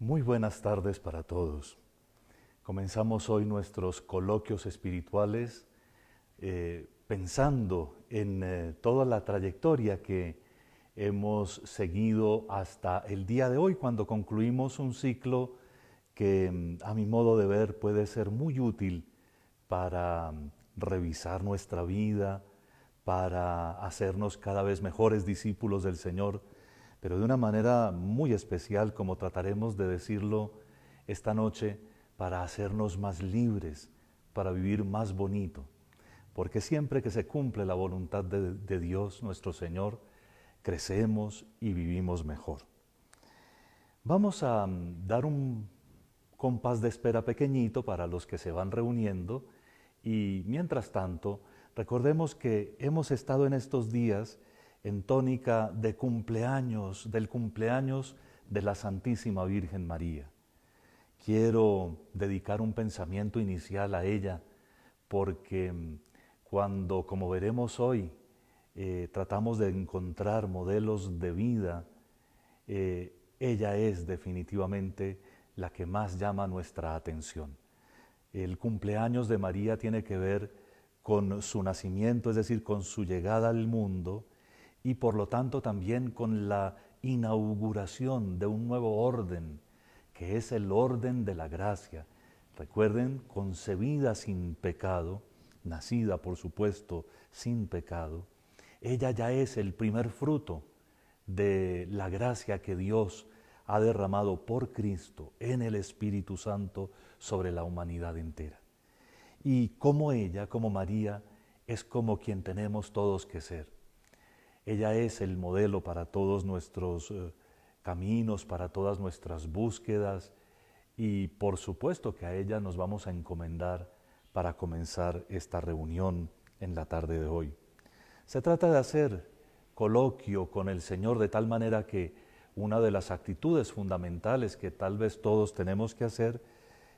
Muy buenas tardes para todos. Comenzamos hoy nuestros coloquios espirituales pensando en toda la trayectoria que hemos seguido hasta el día de hoy, cuando concluimos un ciclo que a mi modo de ver puede ser muy útil para revisar nuestra vida, para hacernos cada vez mejores discípulos del Señor, pero de una manera muy especial, como trataremos de decirlo esta noche, para hacernos más libres, para vivir más bonito. Porque siempre que se cumple la voluntad de Dios, nuestro Señor, crecemos y vivimos mejor. Vamos a dar un compás de espera pequeñito para los que se van reuniendo y mientras tanto, recordemos que hemos estado en estos días en tónica de cumpleaños, del cumpleaños de la Santísima Virgen María. Quiero dedicar un pensamiento inicial a ella porque cuando, como veremos hoy, tratamos de encontrar modelos de vida, ella es definitivamente la que más llama nuestra atención. El cumpleaños de María tiene que ver con su nacimiento, es decir, con su llegada al mundo, y por lo tanto también con la inauguración de un nuevo orden, que es el orden de la gracia. Recuerden, concebida sin pecado, nacida por supuesto sin pecado, ella ya es el primer fruto de la gracia que Dios ha derramado por Cristo en el Espíritu Santo sobre la humanidad entera. Y como ella, como María, es como quien tenemos todos que ser. Ella es el modelo para todos nuestros caminos, para todas nuestras búsquedas, y por supuesto que a ella nos vamos a encomendar para comenzar esta reunión en la tarde de hoy. Se trata de hacer coloquio con el Señor de tal manera que una de las actitudes fundamentales que tal vez todos tenemos que hacer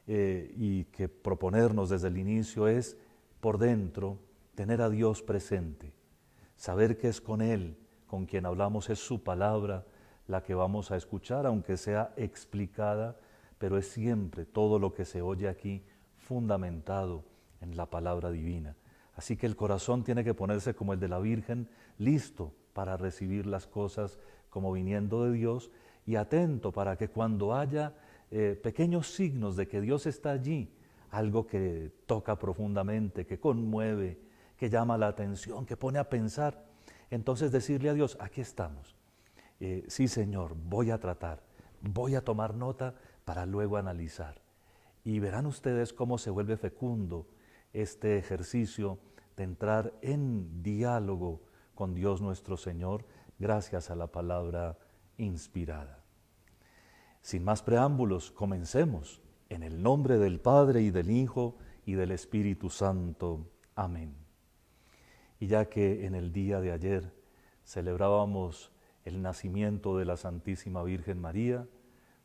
y que proponernos desde el inicio es, por dentro, tener a Dios presente. Saber que es con Él, con quien hablamos, es su palabra la que vamos a escuchar, aunque sea explicada, pero es siempre todo lo que se oye aquí fundamentado en la palabra divina. Así que el corazón tiene que ponerse como el de la Virgen, listo para recibir las cosas como viniendo de Dios y atento para que cuando haya pequeños signos de que Dios está allí, algo que toca profundamente, que conmueve, que llama la atención, que pone a pensar, entonces decirle a Dios, aquí estamos. Sí, Señor, voy a tratar, voy a tomar nota para luego analizar. Y verán ustedes cómo se vuelve fecundo este ejercicio de entrar en diálogo con Dios nuestro Señor gracias a la palabra inspirada. Sin más preámbulos, comencemos. En el nombre del Padre y del Hijo y del Espíritu Santo. Amén. Y ya que en el día de ayer celebrábamos el nacimiento de la Santísima Virgen María,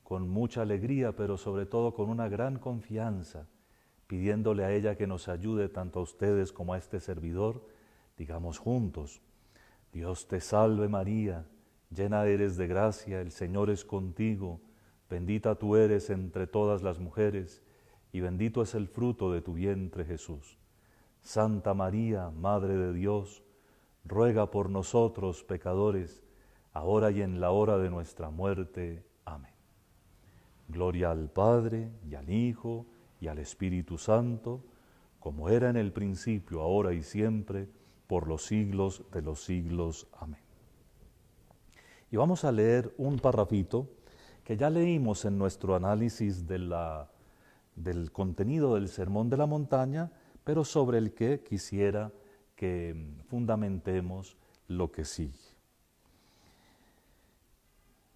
con mucha alegría, pero sobre todo con una gran confianza, pidiéndole a ella que nos ayude tanto a ustedes como a este servidor, digamos juntos: Dios te salve María, llena eres de gracia, el Señor es contigo, bendita tú eres entre todas las mujeres, y bendito es el fruto de tu vientre Jesús. Santa María, Madre de Dios, ruega por nosotros pecadores, ahora y en la hora de nuestra muerte. Amén. Gloria al Padre, y al Hijo, y al Espíritu Santo, como era en el principio, ahora y siempre, por los siglos de los siglos. Amén. Y vamos a leer un parrafito que ya leímos en nuestro análisis del contenido del Sermón de la Montaña, pero sobre el que quisiera que fundamentemos lo que sigue.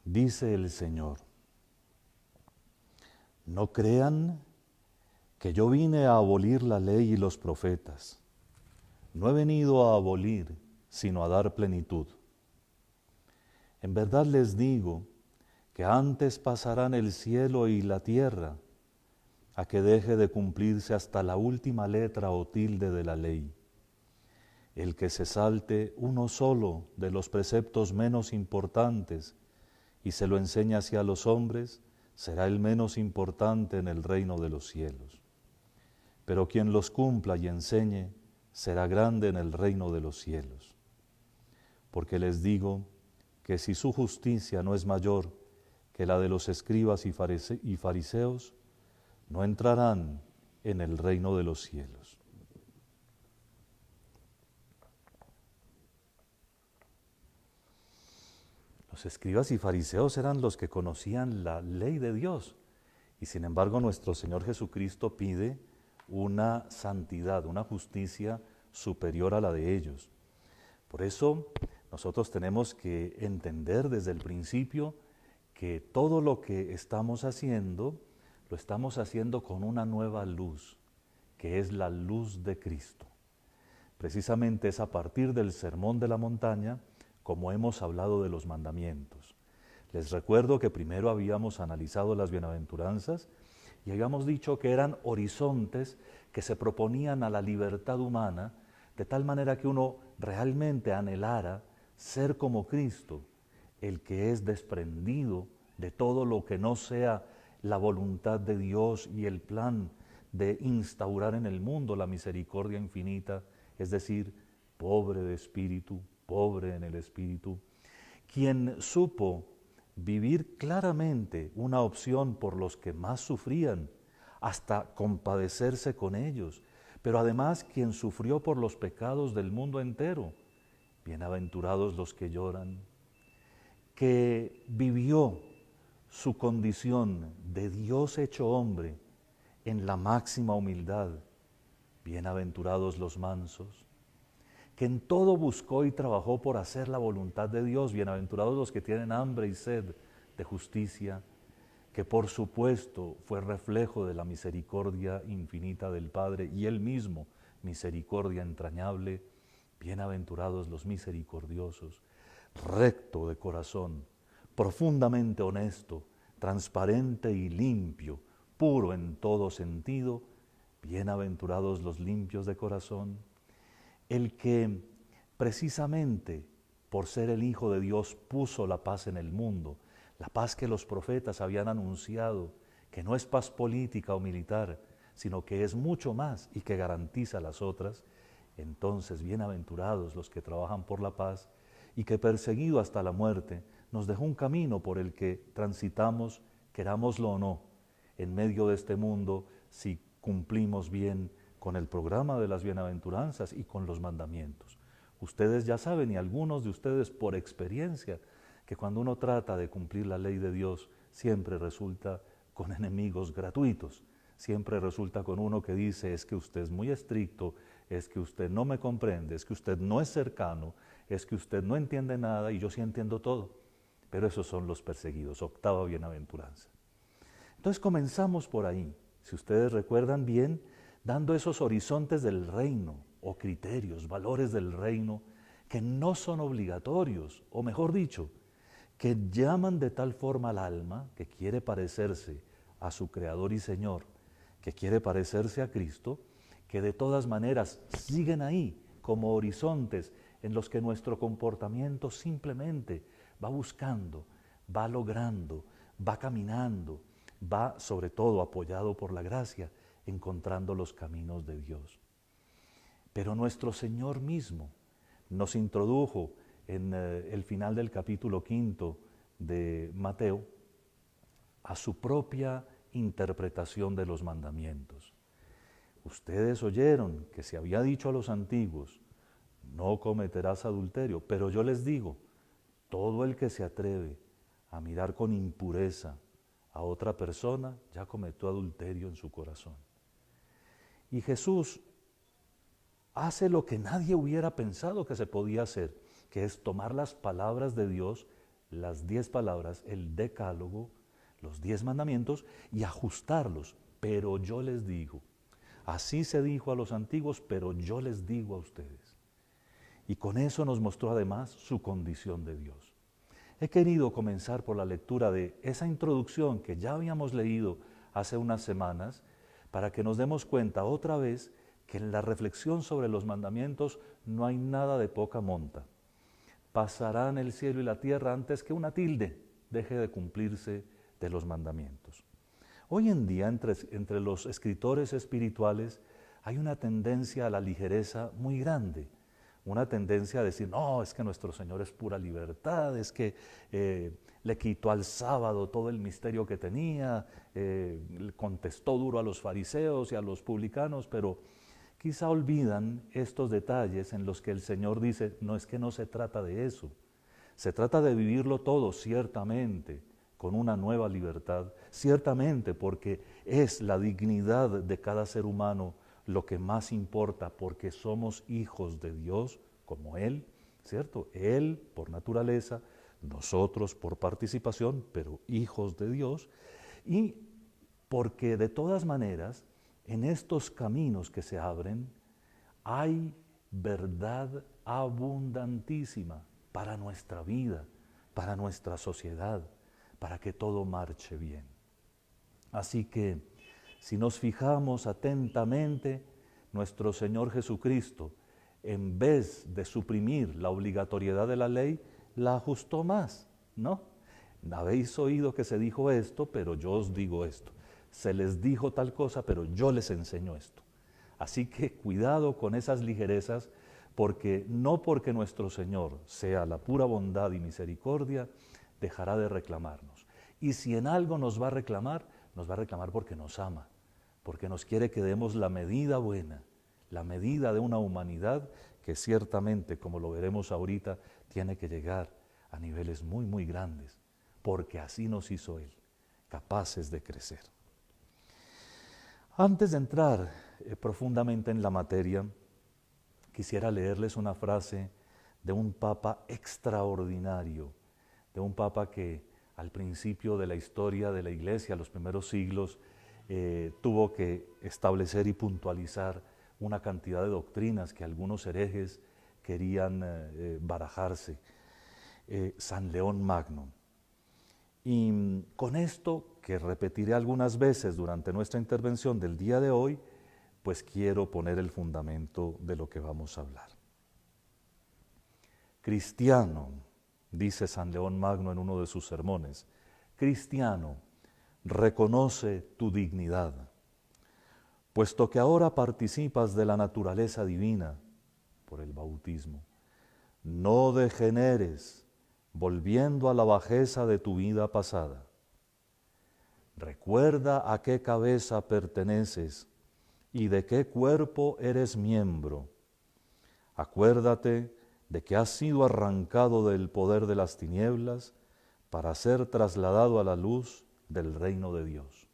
Dice el Señor: no crean que yo vine a abolir la ley y los profetas. No he venido a abolir, sino a dar plenitud. En verdad les digo que antes pasarán el cielo y la tierra a que deje de cumplirse hasta la última letra o tilde de la ley. El que se salte uno solo de los preceptos menos importantes y se lo enseña hacia los hombres, será el menos importante en el reino de los cielos. Pero quien los cumpla y enseñe será grande en el reino de los cielos. Porque les digo que si su justicia no es mayor que la de los escribas y fariseos, no entrarán en el reino de los cielos. Los escribas y fariseos eran los que conocían la ley de Dios, y sin embargo nuestro Señor Jesucristo pide una santidad, una justicia superior a la de ellos. Por eso nosotros tenemos que entender desde el principio que todo lo que estamos haciendo, lo estamos haciendo con una nueva luz, que es la luz de Cristo. Precisamente es a partir del Sermón de la Montaña como hemos hablado de los mandamientos. Les recuerdo que primero habíamos analizado las bienaventuranzas y habíamos dicho que eran horizontes que se proponían a la libertad humana, de tal manera que uno realmente anhelara ser como Cristo, el que es desprendido de todo lo que no sea la voluntad de Dios y el plan de instaurar en el mundo la misericordia infinita, es decir, pobre de espíritu, pobre en el espíritu, quien supo vivir claramente una opción por los que más sufrían, hasta compadecerse con ellos, pero además quien sufrió por los pecados del mundo entero. Bienaventurados los que lloran, que vivió su condición de Dios hecho hombre en la máxima humildad. Bienaventurados los mansos, que en todo buscó y trabajó por hacer la voluntad de Dios. Bienaventurados los que tienen hambre y sed de justicia, que por supuesto fue reflejo de la misericordia infinita del Padre y Él mismo, misericordia entrañable. Bienaventurados los misericordiosos, recto de corazón, profundamente honesto, transparente y limpio, puro en todo sentido. Bienaventurados los limpios de corazón. El que precisamente por ser el Hijo de Dios puso la paz en el mundo, la paz que los profetas habían anunciado, que no es paz política o militar, sino que es mucho más y que garantiza las otras. Entonces, bienaventurados los que trabajan por la paz y que perseguido hasta la muerte nos dejó un camino por el que transitamos, querámoslo o no, en medio de este mundo, si cumplimos bien con el programa de las bienaventuranzas y con los mandamientos. Ustedes ya saben, y algunos de ustedes por experiencia, que cuando uno trata de cumplir la ley de Dios, siempre resulta con enemigos gratuitos, siempre resulta con uno que dice, es que usted es muy estricto, es que usted no me comprende, es que usted no es cercano, es que usted no entiende nada y yo sí entiendo todo. Pero esos son los perseguidos, octava bienaventuranza. Entonces comenzamos por ahí, si ustedes recuerdan bien, dando esos horizontes del reino, o criterios, valores del reino, que no son obligatorios, o mejor dicho, que llaman de tal forma al alma que quiere parecerse a su Creador y Señor, que quiere parecerse a Cristo, que de todas maneras siguen ahí como horizontes en los que nuestro comportamiento simplemente va buscando, va logrando, va caminando, va sobre todo apoyado por la gracia, encontrando los caminos de Dios. Pero nuestro Señor mismo nos introdujo en el final del capítulo 5 de Mateo a su propia interpretación de los mandamientos. Ustedes oyeron que se había dicho a los antiguos, no cometerás adulterio, pero yo les digo, todo el que se atreve a mirar con impureza a otra persona, ya cometió adulterio en su corazón. Y Jesús hace lo que nadie hubiera pensado que se podía hacer, que es tomar las palabras de Dios, las 10 palabras, el decálogo, los 10 mandamientos, y ajustarlos. Pero yo les digo, así se dijo a los antiguos, pero yo les digo a ustedes. Y con eso nos mostró además su condición de Dios. He querido comenzar por la lectura de esa introducción que ya habíamos leído hace unas semanas, para que nos demos cuenta otra vez que en la reflexión sobre los mandamientos no hay nada de poca monta. Pasarán el cielo y la tierra antes que una tilde deje de cumplirse de los mandamientos. Hoy en día, entre los escritores espirituales, hay una tendencia a la ligereza muy grande, una tendencia a decir, no, es que nuestro Señor es pura libertad, es que le quitó al sábado todo el misterio que tenía, contestó duro a los fariseos y a los publicanos, pero quizá olvidan estos detalles en los que el Señor dice, no, es que no se trata de eso, se trata de vivirlo todo, ciertamente, con una nueva libertad, ciertamente porque es la dignidad de cada ser humano lo que más importa, porque somos hijos de Dios como Él, ¿cierto? Él por naturaleza, nosotros por participación, pero hijos de Dios, y porque de todas maneras, en estos caminos que se abren, hay verdad abundantísima para nuestra vida, para nuestra sociedad, para que todo marche bien. Así que, si nos fijamos atentamente, nuestro Señor Jesucristo, en vez de suprimir la obligatoriedad de la ley, la ajustó más, ¿no? Habéis oído que se dijo esto, pero yo os digo esto. Se les dijo tal cosa, pero yo les enseño esto. Así que cuidado con esas ligerezas, porque no porque nuestro Señor sea la pura bondad y misericordia, dejará de reclamarnos. Y si en algo nos va a reclamar porque nos ama, porque nos quiere que demos la medida buena, la medida de una humanidad que ciertamente, como lo veremos ahorita, tiene que llegar a niveles muy, muy grandes, porque así nos hizo Él, capaces de crecer. Antes de entrar profundamente en la materia, quisiera leerles una frase de un papa extraordinario, de un papa que al principio de la historia de la Iglesia, los primeros siglos, tuvo que establecer y puntualizar una cantidad de doctrinas que algunos herejes querían barajarse. San León Magno. Y con esto, que repetiré algunas veces durante nuestra intervención del día de hoy, pues quiero poner el fundamento de lo que vamos a hablar. Cristiano, dice San León Magno en uno de sus sermones, cristiano, reconoce tu dignidad, puesto que ahora participas de la naturaleza divina por el bautismo. No degeneres, volviendo a la bajeza de tu vida pasada. Recuerda a qué cabeza perteneces y de qué cuerpo eres miembro. Acuérdate de que has sido arrancado del poder de las tinieblas para ser trasladado a la luz del reino de Dios.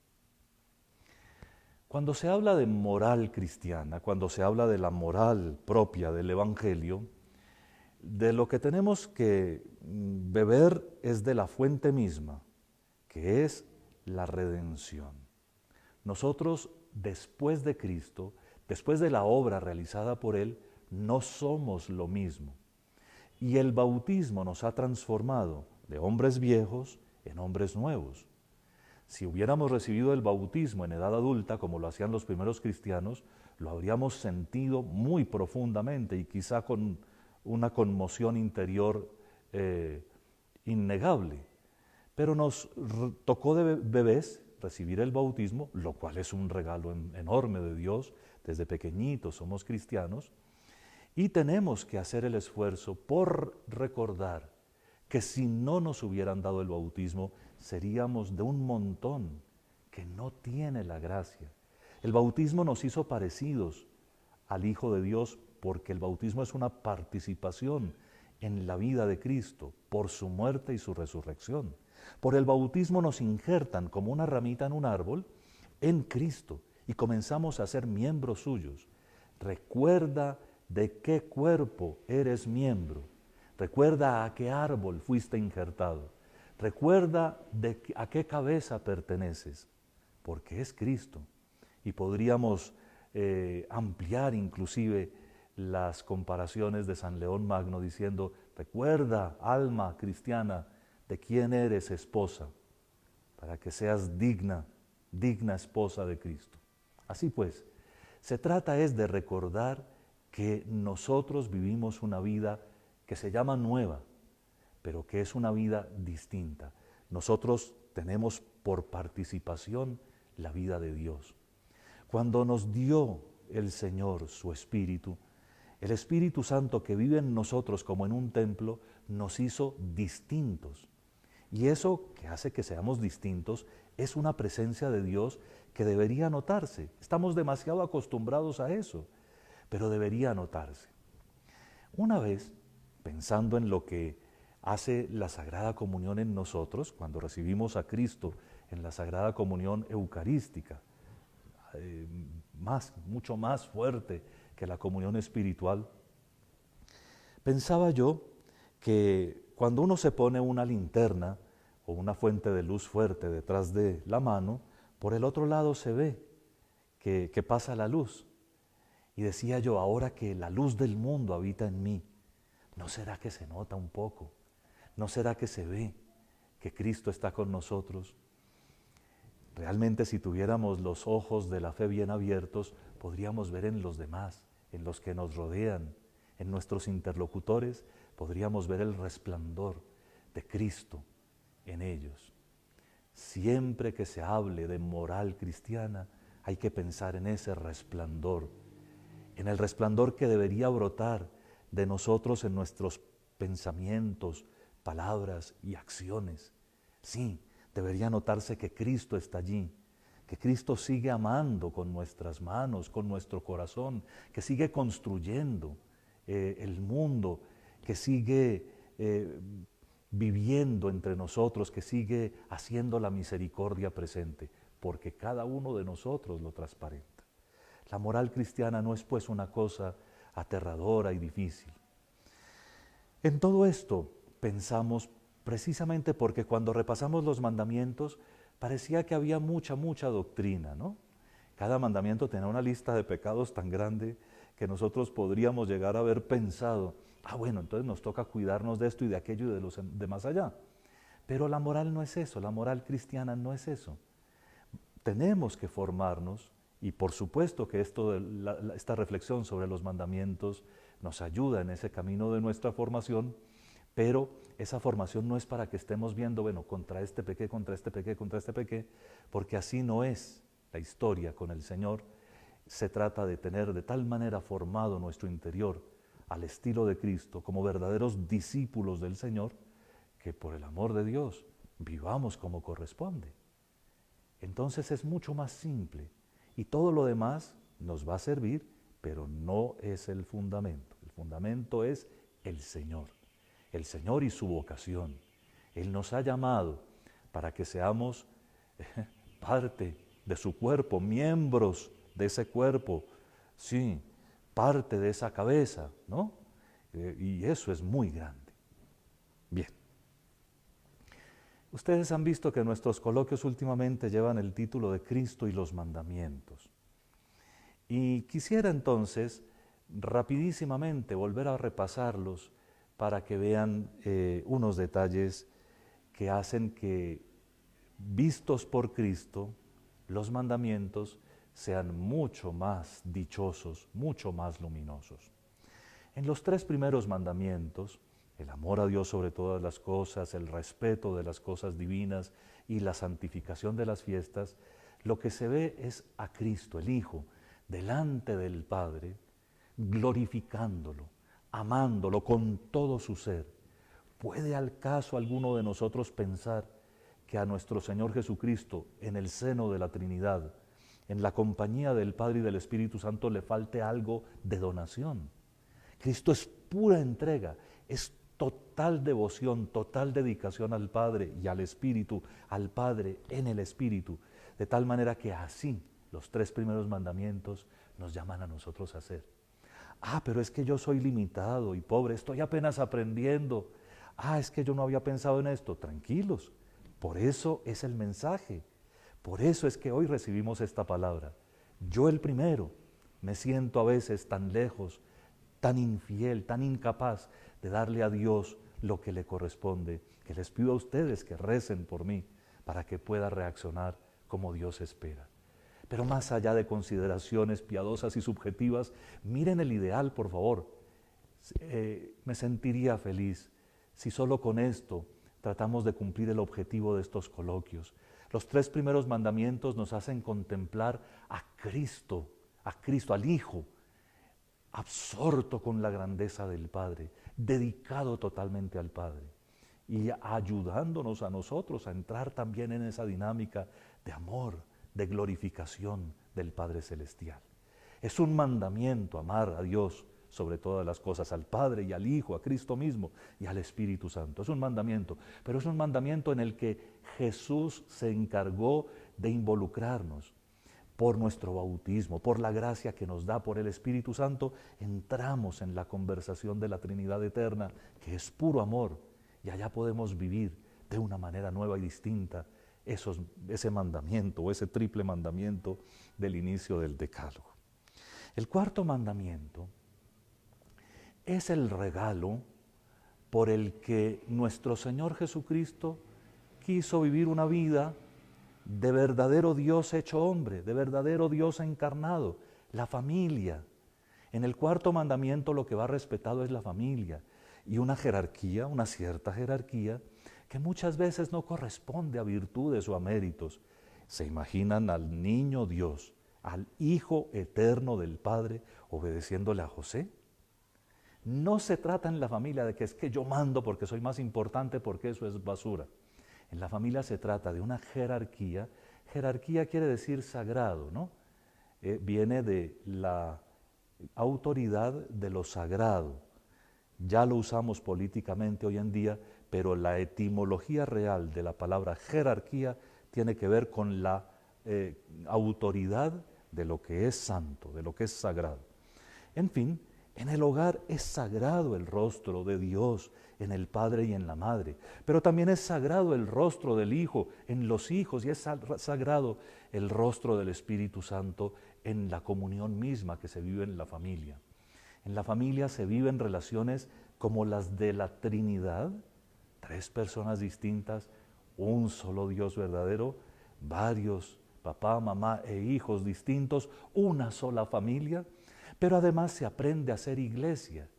Cuando se habla de moral cristiana, cuando se habla de la moral propia del Evangelio, de lo que tenemos que beber es de la fuente misma, que es la redención. Nosotros, después de Cristo, después de la obra realizada por Él, no somos lo mismo. Y el bautismo nos ha transformado de hombres viejos en hombres nuevos. Si hubiéramos recibido el bautismo en edad adulta, como lo hacían los primeros cristianos, lo habríamos sentido muy profundamente y quizá con una conmoción interior innegable. Pero nos tocó de bebés recibir el bautismo, lo cual es un regalo enorme de Dios. Desde pequeñitos somos cristianos y tenemos que hacer el esfuerzo por recordar que si no nos hubieran dado el bautismo, seríamos de un montón que no tiene la gracia. El bautismo nos hizo parecidos al Hijo de Dios porque el bautismo es una participación en la vida de Cristo por su muerte y su resurrección. Por el bautismo nos injertan como una ramita en un árbol en Cristo y comenzamos a ser miembros suyos. Recuerda de qué cuerpo eres miembro. Recuerda a qué árbol fuiste injertado. Recuerda a qué cabeza perteneces, porque es Cristo. Y podríamos ampliar inclusive las comparaciones de San León Magno diciendo, recuerda, alma cristiana, de quién eres esposa, para que seas digna esposa de Cristo. Así pues, se trata es de recordar que nosotros vivimos una vida que se llama nueva, pero que es una vida distinta. Nosotros tenemos por participación la vida de Dios. Cuando nos dio el Señor su Espíritu, el Espíritu Santo que vive en nosotros como en un templo, nos hizo distintos. Y eso que hace que seamos distintos es una presencia de Dios que debería notarse. Estamos demasiado acostumbrados a eso, pero debería notarse. Una vez, pensando en lo que hace la Sagrada Comunión en nosotros, cuando recibimos a Cristo en la Sagrada Comunión Eucarística, mucho más fuerte que la comunión espiritual, pensaba yo que cuando uno se pone una linterna o una fuente de luz fuerte detrás de la mano, por el otro lado se ve que pasa la luz. Y decía yo, ahora que la luz del mundo habita en mí, ¿no será que se nota un poco? ¿No será que se ve que Cristo está con nosotros? Realmente, si tuviéramos los ojos de la fe bien abiertos, podríamos ver en los demás, en los que nos rodean, en nuestros interlocutores, podríamos ver el resplandor de Cristo en ellos. Siempre que se hable de moral cristiana, hay que pensar en ese resplandor, en el resplandor que debería brotar de nosotros en nuestros pensamientos, palabras y acciones. Sí, debería notarse que Cristo está allí, que Cristo sigue amando con nuestras manos, con nuestro corazón, que sigue construyendo el mundo, que sigue viviendo entre nosotros, que sigue haciendo la misericordia presente, porque cada uno de nosotros lo transparenta. La moral cristiana no es pues una cosa aterradora y difícil. En todo esto pensamos precisamente porque cuando repasamos los mandamientos parecía que había mucha doctrina, ¿no? Cada mandamiento tenía una lista de pecados tan grande que nosotros podríamos llegar a haber pensado, bueno, entonces nos toca cuidarnos de esto y de aquello y de los de más allá. Pero la moral no es eso, la moral cristiana no es eso. Tenemos que formarnos y por supuesto que esta reflexión sobre los mandamientos nos ayuda en ese camino de nuestra formación, pero esa formación no es para que estemos viendo, bueno, contra este pequé, contra este pequé, contra este pequé, porque así no es la historia con el Señor. Se trata de tener de tal manera formado nuestro interior al estilo de Cristo, como verdaderos discípulos del Señor, que por el amor de Dios vivamos como corresponde. Entonces es mucho más simple y todo lo demás nos va a servir, pero no es el fundamento. El fundamento es el Señor y su vocación. Él nos ha llamado para que seamos parte de su cuerpo, miembros de ese cuerpo, sí, parte de esa cabeza, ¿no? Y eso es muy grande. Bien. Ustedes han visto que nuestros coloquios últimamente llevan el título de Cristo y los mandamientos. Y quisiera entonces, rapidísimamente, volver a repasarlos para que vean unos detalles que hacen que, vistos por Cristo, los mandamientos sean mucho más dichosos, mucho más luminosos. En los 3 primeros mandamientos, el amor a Dios sobre todas las cosas, el respeto de las cosas divinas y la santificación de las fiestas, lo que se ve es a Cristo, el Hijo, delante del Padre, glorificándolo, amándolo con todo su ser. ¿Puede al caso alguno de nosotros pensar que a nuestro Señor Jesucristo, en el seno de la Trinidad, en la compañía del Padre y del Espíritu Santo, le falte algo de donación? Cristo es pura entrega, es total devoción, total dedicación al Padre y al Espíritu, al Padre en el Espíritu, de tal manera que así los 3 primeros mandamientos nos llaman a nosotros a hacer. Pero es que yo soy limitado y pobre, estoy apenas aprendiendo. Es que yo no había pensado en esto. Tranquilos, por eso es el mensaje, por eso es que hoy recibimos esta palabra. Yo el primero me siento a veces tan lejos, tan infiel, tan incapaz de darle a Dios lo que le corresponde, que les pido a ustedes que recen por mí para que pueda reaccionar como Dios espera. Pero más allá de consideraciones piadosas y subjetivas, miren el ideal, por favor. Me sentiría feliz si solo con esto tratamos de cumplir el objetivo de estos coloquios. Los 3 primeros mandamientos nos hacen contemplar a Cristo, al Hijo, absorto con la grandeza del Padre, dedicado totalmente al Padre y ayudándonos a nosotros a entrar también en esa dinámica de amor, de glorificación del Padre Celestial. Es un mandamiento amar a Dios sobre todas las cosas, al Padre y al Hijo, a Cristo mismo y al Espíritu Santo. Es un mandamiento, pero es un mandamiento en el que Jesús se encargó de involucrarnos. Por nuestro bautismo, por la gracia que nos da por el Espíritu Santo, entramos en la conversación de la Trinidad eterna, que es puro amor, y allá podemos vivir de una manera nueva y distinta ese mandamiento o ese triple mandamiento del inicio del Decálogo. El 4.º mandamiento es el regalo por el que nuestro Señor Jesucristo quiso vivir una vida de verdadero Dios hecho hombre, de verdadero Dios encarnado, la familia. En el 4.º mandamiento lo que va respetado es la familia y una jerarquía, una cierta jerarquía, que muchas veces no corresponde a virtudes o a méritos. Se imaginan al niño Dios, al Hijo eterno del Padre, obedeciéndole a José. No se trata en la familia de que es que yo mando porque soy más importante, porque eso es basura. En la familia se trata de una jerarquía. Jerarquía quiere decir sagrado, ¿no? Viene de la autoridad de lo sagrado. Ya lo usamos políticamente hoy en día, pero la etimología real de la palabra jerarquía tiene que ver con la autoridad de lo que es santo, de lo que es sagrado. En fin, en el hogar es sagrado el rostro de Dios en el Padre y en la Madre, pero también es sagrado el rostro del Hijo en los hijos y es sagrado el rostro del Espíritu Santo en la comunión misma que se vive en la familia. En la familia se viven relaciones como las de la Trinidad, 3 personas distintas, un solo Dios verdadero, varios, papá, mamá e hijos distintos, una sola familia, pero además se aprende a ser iglesia.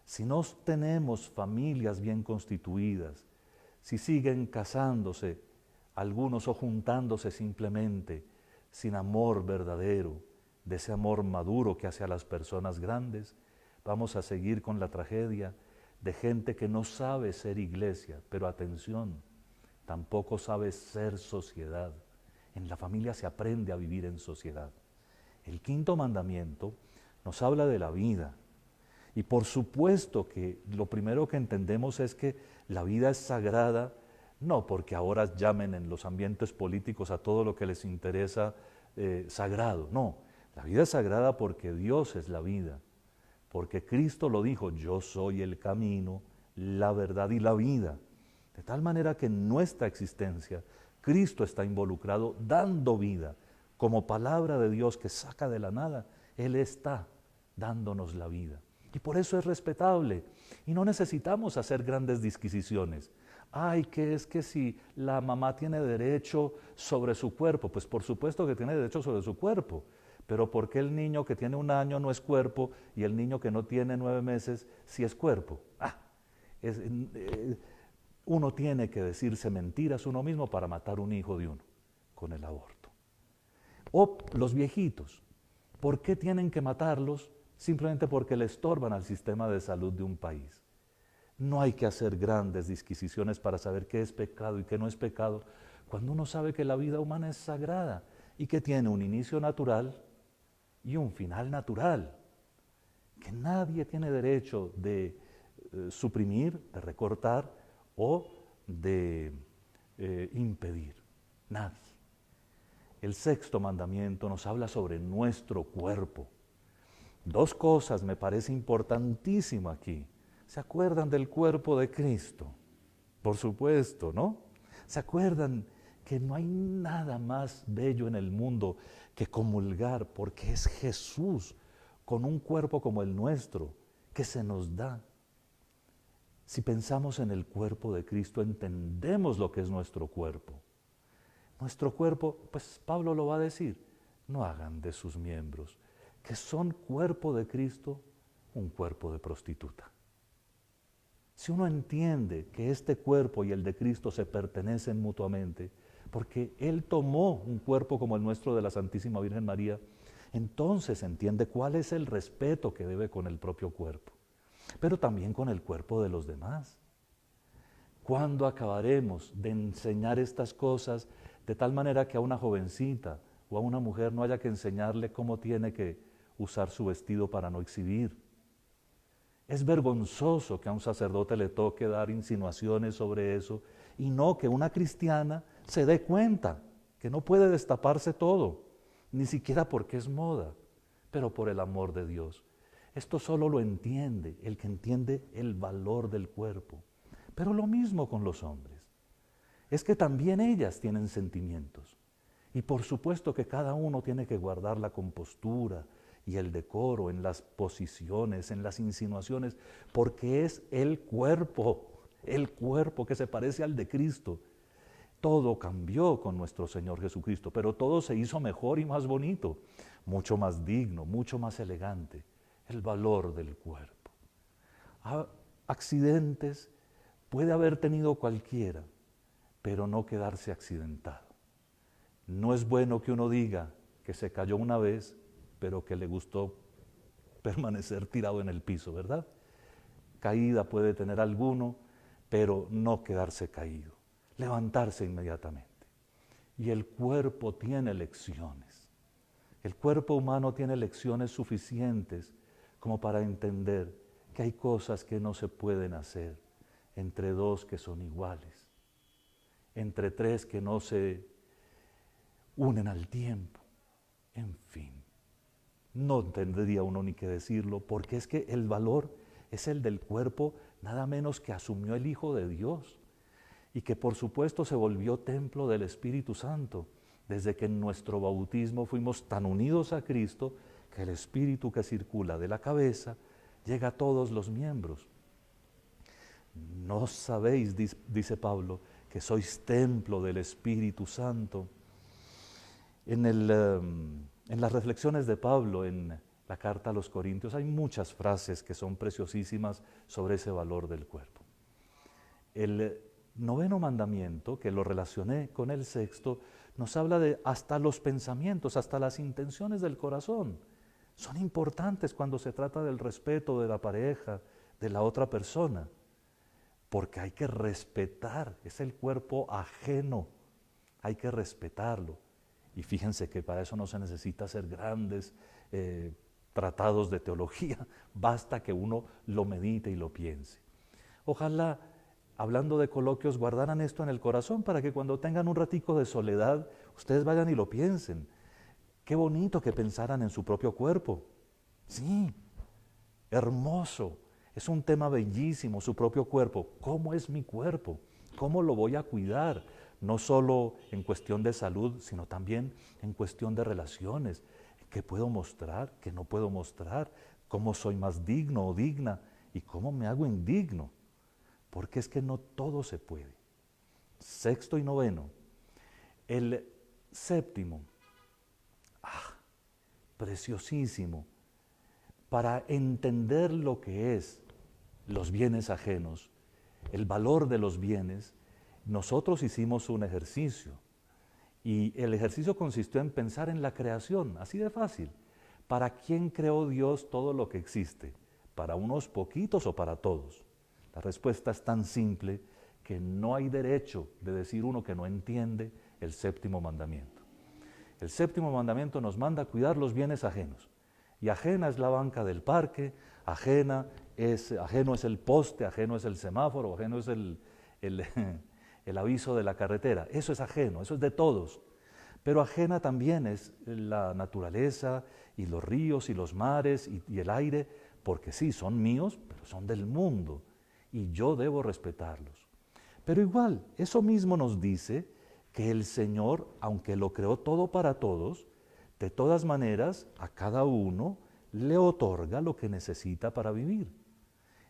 Si no tenemos familias bien constituidas, si siguen casándose algunos o juntándose simplemente sin amor verdadero, de ese amor maduro que hace a las personas grandes, vamos a seguir con la tragedia de gente que no sabe ser iglesia, pero atención, tampoco sabe ser sociedad. En la familia se aprende a vivir en sociedad. El 5.º mandamiento nos habla de la vida. Y por supuesto que lo primero que entendemos es que la vida es sagrada, no porque ahora llamen en los ambientes políticos a todo lo que les interesa sagrado, no. La vida es sagrada porque Dios es la vida, porque Cristo lo dijo, yo soy el camino, la verdad y la vida. De tal manera que en nuestra existencia Cristo está involucrado dando vida, como palabra de Dios que saca de la nada, Él está dándonos la vida. Y por eso es respetable. Y no necesitamos hacer grandes disquisiciones. Ay, ¿qué es que si la mamá tiene derecho sobre su cuerpo? Pues por supuesto que tiene derecho sobre su cuerpo. Pero ¿por qué el niño que tiene 1 año no es cuerpo y el niño que no tiene 9 meses sí es cuerpo? Uno tiene que decirse mentiras uno mismo para matar un hijo de uno con el aborto. O los viejitos. ¿Por qué tienen que matarlos? Simplemente porque le estorban al sistema de salud de un país. No hay que hacer grandes disquisiciones para saber qué es pecado y qué no es pecado, cuando uno sabe que la vida humana es sagrada y que tiene un inicio natural y un final natural, que nadie tiene derecho de suprimir, de recortar o de impedir. Nadie. El 6.º mandamiento nos habla sobre nuestro cuerpo. 2 cosas me parece importantísimo aquí. ¿Se acuerdan del cuerpo de Cristo? Por supuesto, ¿no? ¿Se acuerdan que no hay nada más bello en el mundo que comulgar, porque es Jesús con un cuerpo como el nuestro que se nos da? Si pensamos en el cuerpo de Cristo, entendemos lo que es nuestro cuerpo. Nuestro cuerpo, pues Pablo lo va a decir, no hagan de sus miembros, que son cuerpo de Cristo, un cuerpo de prostituta. Si uno entiende que este cuerpo y el de Cristo se pertenecen mutuamente, porque Él tomó un cuerpo como el nuestro de la Santísima Virgen María, entonces entiende cuál es el respeto que debe con el propio cuerpo, pero también con el cuerpo de los demás. ¿Cuándo acabaremos de enseñar estas cosas de tal manera que a una jovencita o a una mujer no haya que enseñarle cómo tiene que usar su vestido para no exhibir? Es vergonzoso que a un sacerdote le toque dar insinuaciones sobre eso y no que una cristiana se dé cuenta que no puede destaparse todo, ni siquiera porque es moda, pero por el amor de Dios. Esto solo lo entiende el que entiende el valor del cuerpo. Pero lo mismo con los hombres. Es que también ellas tienen sentimientos. Y por supuesto que cada uno tiene que guardar la compostura y el decoro en las posiciones, en las insinuaciones, porque es el cuerpo que se parece al de Cristo. Todo cambió con nuestro Señor Jesucristo, pero todo se hizo mejor y más bonito, mucho más digno, mucho más elegante. El valor del cuerpo. Accidentes puede haber tenido cualquiera, pero no quedarse accidentado. No es bueno que uno diga que se cayó una vez, pero que le gustó permanecer tirado en el piso, ¿verdad? Caída puede tener alguno, pero no quedarse caído, levantarse inmediatamente. Y el cuerpo tiene lecciones. El cuerpo humano tiene lecciones suficientes como para entender que hay cosas que no se pueden hacer entre dos que son iguales, entre tres que no se unen al tiempo, en fin. No tendría uno ni que decirlo, porque es que el valor es el del cuerpo nada menos que asumió el Hijo de Dios y que por supuesto se volvió templo del Espíritu Santo, desde que en nuestro bautismo fuimos tan unidos a Cristo que el Espíritu que circula de la cabeza llega a todos los miembros. ¿No sabéis, dice Pablo, que sois templo del Espíritu Santo? En las reflexiones de Pablo en la carta a los Corintios hay muchas frases que son preciosísimas sobre ese valor del cuerpo. El noveno mandamiento, que lo relacioné con el sexto, nos habla de hasta los pensamientos, hasta las intenciones del corazón. Son importantes cuando se trata del respeto de la pareja, de la otra persona, porque hay que respetar, es el cuerpo ajeno, hay que respetarlo. Y fíjense que para eso no se necesita hacer grandes tratados de teología, basta que uno lo medite y lo piense. Ojalá, hablando de coloquios, guardaran esto en el corazón para que cuando tengan un ratico de soledad, ustedes vayan y lo piensen. Qué bonito que pensaran en su propio cuerpo. Sí, hermoso. Es un tema bellísimo, su propio cuerpo. ¿Cómo es mi cuerpo? ¿Cómo lo voy a cuidar? No solo en cuestión de salud, sino también en cuestión de relaciones. ¿Qué puedo mostrar? ¿Qué no puedo mostrar? ¿Cómo soy más digno o digna? ¿Y cómo me hago indigno? Porque es que no todo se puede. Sexto y noveno. El séptimo, preciosísimo, para entender lo que es los bienes ajenos, el valor de los bienes, nosotros hicimos un ejercicio. Y el ejercicio consistió en pensar en la creación, así de fácil. ¿Para quién creó Dios todo lo que existe? ¿Para unos poquitos o para todos? La respuesta es tan simple que no hay derecho de decir uno que no entiende el séptimo mandamiento. El séptimo mandamiento nos manda a cuidar los bienes ajenos. Y ajena es la banca del parque, ajeno es el poste, ajeno es el semáforo, ajeno es el aviso de la carretera. Eso es ajeno, eso es de todos. Pero ajena también es la naturaleza y los ríos y los mares y el aire, porque sí, son míos, pero son del mundo y yo debo respetarlos. Pero igual, eso mismo nos dice que el Señor, aunque lo creó todo para todos, de todas maneras a cada uno le otorga lo que necesita para vivir,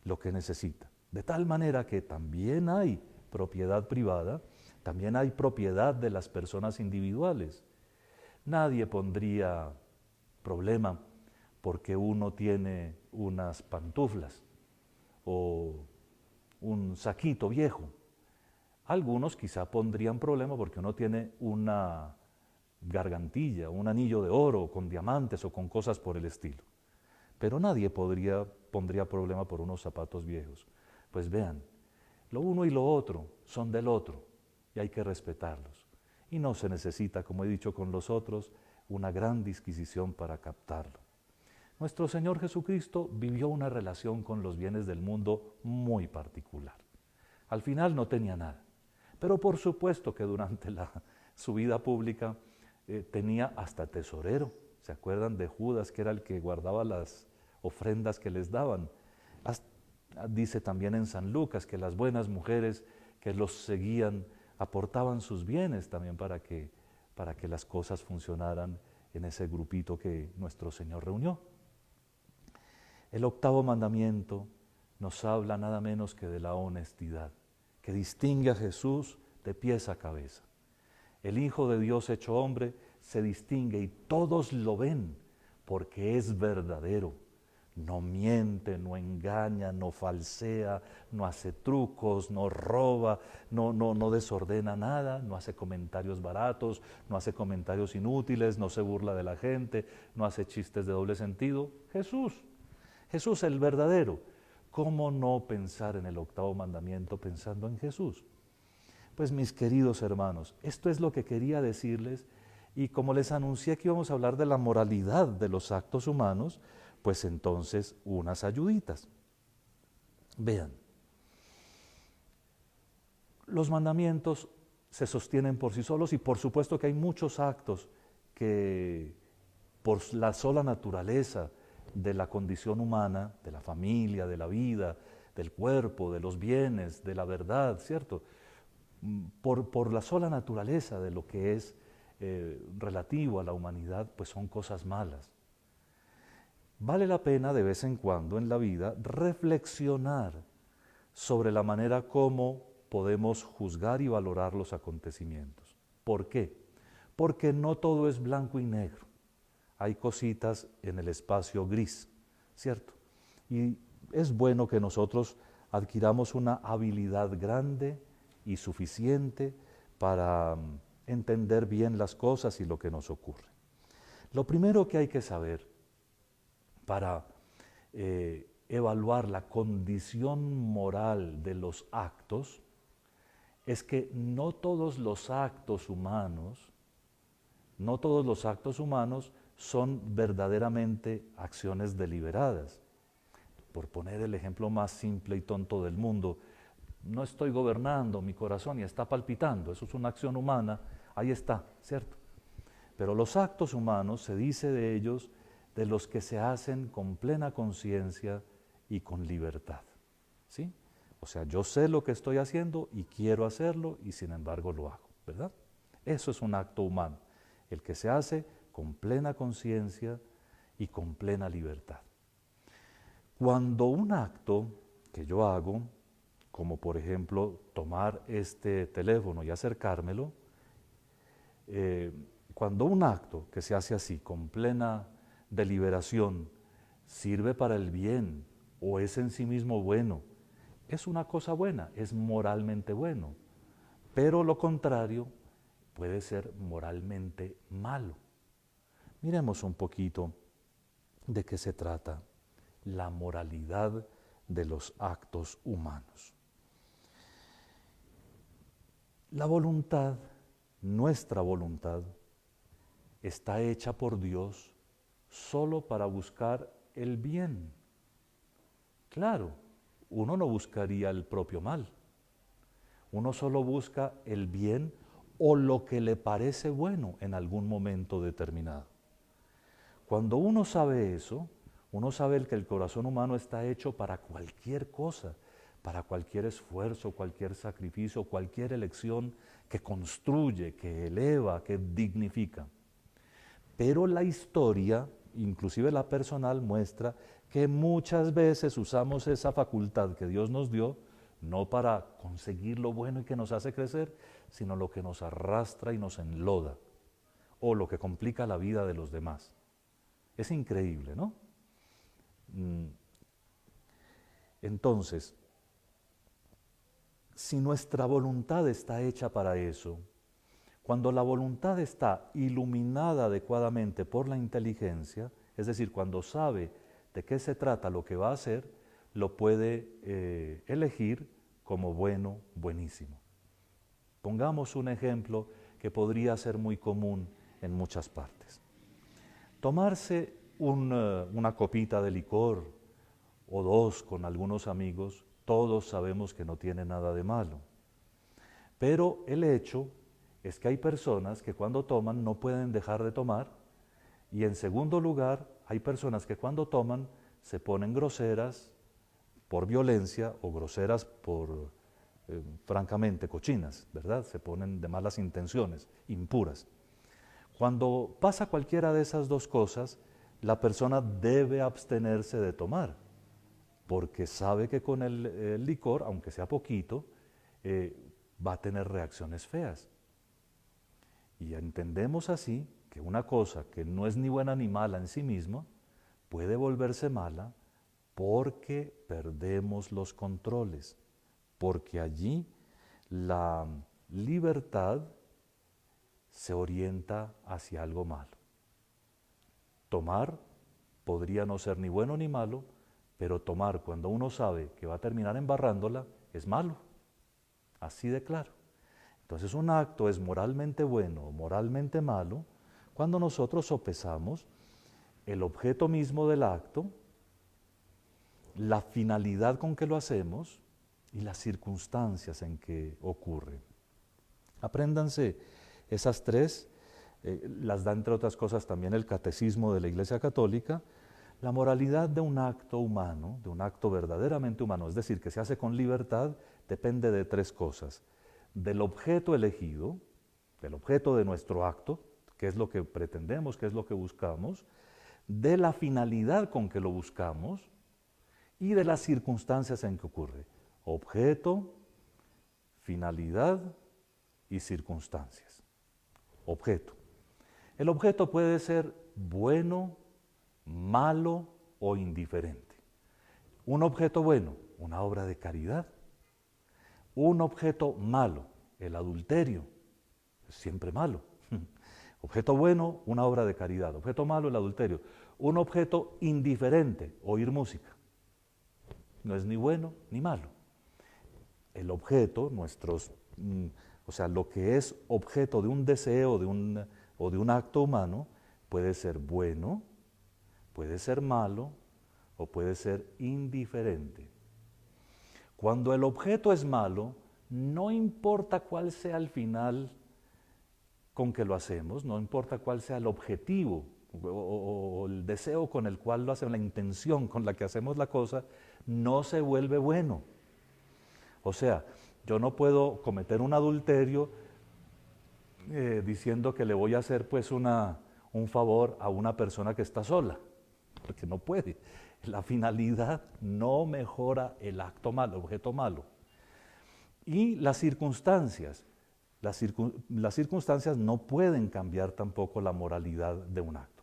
lo que necesita. De tal manera que también hay propiedad privada, también hay propiedad de las personas individuales. Nadie pondría problema porque uno tiene unas pantuflas o un saquito viejo. Algunos quizá pondrían problema porque uno tiene una gargantilla, un anillo de oro con diamantes o con cosas por el estilo. Pero nadie pondría problema por unos zapatos viejos. Pues vean, lo uno y lo otro son del otro y hay que respetarlos. Y no se necesita, como he dicho con los otros, una gran disquisición para captarlo. Nuestro Señor Jesucristo vivió una relación con los bienes del mundo muy particular. Al final no tenía nada, pero por supuesto que durante su vida pública tenía hasta tesorero. ¿Se acuerdan de Judas, que era el que guardaba las ofrendas que les daban? Dice también en San Lucas que las buenas mujeres que los seguían aportaban sus bienes también para que las cosas funcionaran en ese grupito que nuestro Señor reunió. El octavo mandamiento nos habla nada menos que de la honestidad, que distingue a Jesús de pies a cabeza. El Hijo de Dios hecho hombre se distingue y todos lo ven porque es verdadero. No miente, no engaña, no falsea, no hace trucos, no roba, no desordena nada, no hace comentarios baratos, no hace comentarios inútiles, no se burla de la gente, no hace chistes de doble sentido. Jesús el verdadero. ¿Cómo no pensar en el octavo mandamiento pensando en Jesús? Pues mis queridos hermanos, esto es lo que quería decirles, y como les anuncié que íbamos a hablar de la moralidad de los actos humanos, pues entonces unas ayuditas. Vean, los mandamientos se sostienen por sí solos y por supuesto que hay muchos actos que por la sola naturaleza de la condición humana, de la familia, de la vida, del cuerpo, de los bienes, de la verdad, ¿cierto? Por la sola naturaleza de lo que es relativo a la humanidad, pues son cosas malas. Vale la pena de vez en cuando en la vida reflexionar sobre la manera como podemos juzgar y valorar los acontecimientos. ¿Por qué? Porque no todo es blanco y negro. Hay cositas en el espacio gris, ¿cierto? Y es bueno que nosotros adquiramos una habilidad grande y suficiente para entender bien las cosas y lo que nos ocurre. Lo primero que hay que saber para evaluar la condición moral de los actos es que no todos los actos humanos son verdaderamente acciones deliberadas. Por poner el ejemplo más simple y tonto del mundo, no estoy gobernando mi corazón y está palpitando, eso es una acción humana, ahí está, ¿cierto? Pero los actos humanos, se dice de ellos, de los que se hacen con plena conciencia y con libertad, ¿sí? O sea, yo sé lo que estoy haciendo y quiero hacerlo y sin embargo lo hago, ¿verdad? Eso es un acto humano, el que se hace con plena conciencia y con plena libertad. Cuando un acto que yo hago, como por ejemplo tomar este teléfono y acercármelo, cuando un acto que se hace así, con plena deliberación, sirve para el bien o es en sí mismo bueno, es una cosa buena, es moralmente bueno, pero lo contrario puede ser moralmente malo. Miremos un poquito de qué se trata la moralidad de los actos humanos. La voluntad, nuestra voluntad, está hecha por Dios solo para buscar el bien. Claro, uno no buscaría el propio mal. Uno solo busca el bien o lo que le parece bueno en algún momento determinado. Cuando uno sabe eso, uno sabe que el corazón humano está hecho para cualquier cosa, para cualquier esfuerzo, cualquier sacrificio, cualquier elección que construye, que eleva, que dignifica. Pero la historia, inclusive la personal, muestra que muchas veces usamos esa facultad que Dios nos dio, no para conseguir lo bueno y que nos hace crecer, sino lo que nos arrastra y nos enloda, o lo que complica la vida de los demás. Es increíble, ¿no? Entonces, si nuestra voluntad está hecha para eso, cuando la voluntad está iluminada adecuadamente por la inteligencia, es decir, cuando sabe de qué se trata lo que va a hacer, lo puede elegir como bueno, buenísimo. Pongamos un ejemplo que podría ser muy común en muchas partes. Tomarse una copita de licor o dos con algunos amigos, todos sabemos que no tiene nada de malo. Pero el hecho es que hay personas que cuando toman no pueden dejar de tomar, y en segundo lugar, hay personas que cuando toman se ponen groseras por violencia o groseras por, francamente, cochinas, ¿verdad? Se ponen de malas intenciones, impuras. Cuando pasa cualquiera de esas dos cosas, la persona debe abstenerse de tomar, porque sabe que con el licor, aunque sea poquito, va a tener reacciones feas. Y entendemos así que una cosa que no es ni buena ni mala en sí misma, puede volverse mala porque perdemos los controles, porque allí la libertad se orienta hacia algo malo. Tomar podría no ser ni bueno ni malo, pero tomar cuando uno sabe que va a terminar embarrándola es malo, así de claro. Entonces un acto es moralmente bueno o moralmente malo cuando nosotros sopesamos el objeto mismo del acto, la finalidad con que lo hacemos y las circunstancias en que ocurre. Apréndanse esas tres, las da entre otras cosas también el Catecismo de la Iglesia Católica. La moralidad de un acto humano, de un acto verdaderamente humano, es decir, que se hace con libertad, depende de tres cosas: del objeto elegido, del objeto de nuestro acto, qué es lo que pretendemos, qué es lo que buscamos, de la finalidad con que lo buscamos y de las circunstancias en que ocurre. Objeto, finalidad y circunstancias. Objeto. El objeto puede ser bueno, malo o indiferente. Un objeto bueno, una obra de caridad. Un objeto malo, el adulterio, es siempre malo. Objeto bueno, una obra de caridad. Objeto malo, el adulterio. Un objeto indiferente, oír música. No es ni bueno ni malo. El objeto, o sea, lo que es objeto de un deseo o de un acto humano, puede ser bueno, puede ser malo o puede ser indiferente. Cuando el objeto es malo, no importa cuál sea el final con que lo hacemos, no importa cuál sea el objetivo o el deseo con el cual lo hacemos, la intención con la que hacemos la cosa, no se vuelve bueno. O sea, yo no puedo cometer un adulterio diciendo que le voy a hacer pues un favor a una persona que está sola, porque no puede. La finalidad no mejora el acto malo, el objeto malo. Y las circunstancias. Las circunstancias no pueden cambiar tampoco la moralidad de un acto.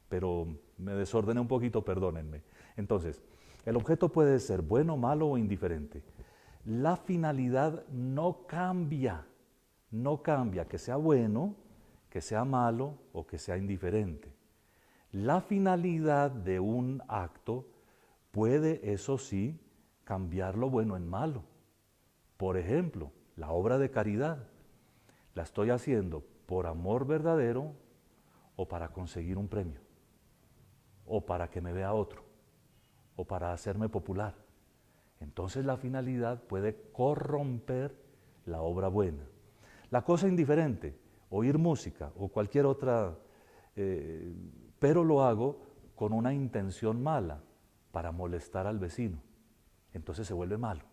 Pero me desordené un poquito, perdónenme. Entonces, el objeto puede ser bueno, malo o indiferente. La finalidad no cambia, que sea bueno, que sea malo o que sea indiferente. La finalidad de un acto puede, eso sí, cambiar lo bueno en malo. Por ejemplo, la obra de caridad. ¿La estoy haciendo por amor verdadero o para conseguir un premio? ¿O para que me vea otro? ¿O para hacerme popular? Entonces la finalidad puede corromper la obra buena. La cosa indiferente, oír música o cualquier otra, pero lo hago con una intención mala, para molestar al vecino. Entonces se vuelve malo.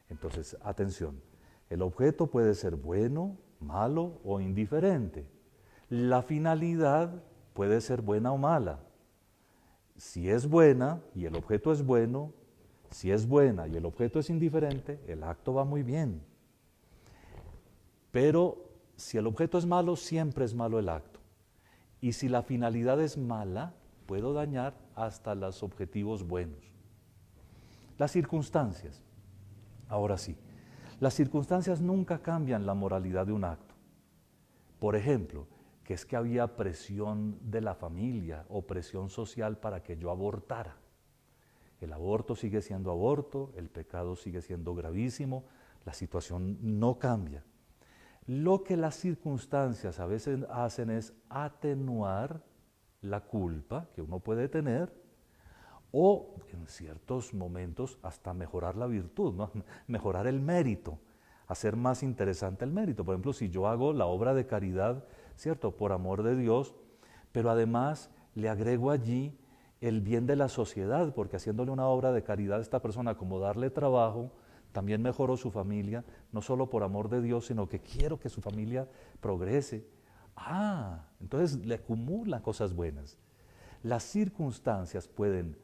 Entonces, atención, el objeto puede ser bueno, malo o indiferente. La finalidad puede ser buena o mala. Si es buena y el objeto es bueno, si es buena y el objeto es indiferente, el acto va muy bien. Pero si el objeto es malo, siempre es malo el acto. Y si la finalidad es mala, puedo dañar hasta los objetivos buenos. Las circunstancias. Ahora sí, Las circunstancias nunca cambian la moralidad de un acto. Por ejemplo, que es que había presión de la familia o presión social para que yo abortara. El aborto sigue siendo aborto, el pecado sigue siendo gravísimo, la situación no cambia. Lo que las circunstancias a veces hacen es atenuar la culpa que uno puede tener o en ciertos momentos hasta mejorar la virtud, ¿no? Mejorar el mérito, hacer más interesante el mérito. Por ejemplo, si yo hago la obra de caridad, ¿cierto? Por amor de Dios, pero además le agrego allí el bien de la sociedad, porque haciéndole una obra de caridad a esta persona, como darle trabajo, también mejoro su familia, no solo por amor de Dios, sino que quiero que su familia progrese. Entonces le acumulan cosas buenas. Las circunstancias pueden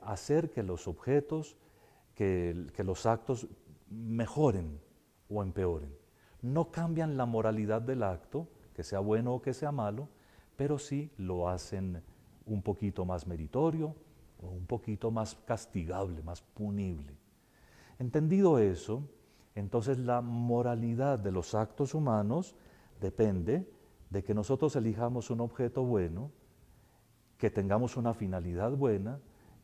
hacer que los objetos, que los actos mejoren o empeoren. No cambian la moralidad del acto, que sea bueno o que sea malo, pero sí lo hacen un poquito más meritorio o un poquito más castigable, más punible. Entendido eso, entonces la moralidad de los actos humanos depende de que nosotros elijamos un objeto bueno, que tengamos una finalidad buena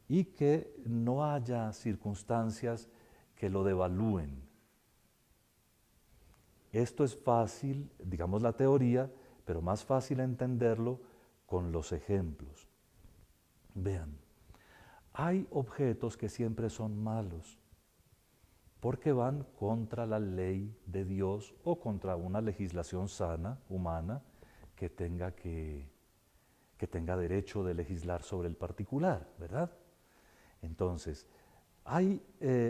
y que no haya circunstancias que lo devalúen. Esto es fácil, digamos la teoría, pero más fácil entenderlo con los ejemplos. Vean, hay objetos que siempre son malos porque van contra la ley de Dios o contra una legislación sana, humana, que tenga derecho de legislar sobre el particular, ¿verdad? Entonces, hay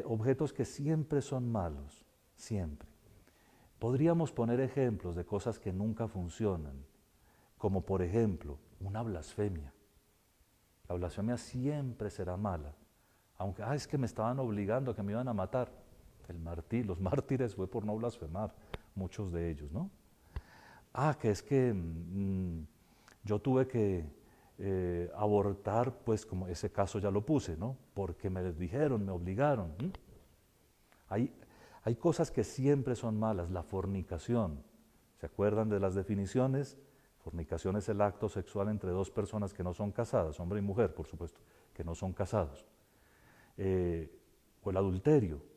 objetos que siempre son malos, siempre. Podríamos poner ejemplos de cosas que nunca funcionan, como por ejemplo, una blasfemia. La blasfemia siempre será mala, aunque, es que me estaban obligando, que me iban a matar. Los mártires fue por no blasfemar, muchos de ellos, ¿no? Que es que yo tuve que abortar, pues como ese caso ya lo puse, ¿no? Porque me dijeron, me obligaron. Hay cosas que siempre son malas, la fornicación. ¿Se acuerdan de las definiciones? Fornicación es el acto sexual entre dos personas que no son casadas, hombre y mujer, por supuesto, que no son casados. O el adulterio,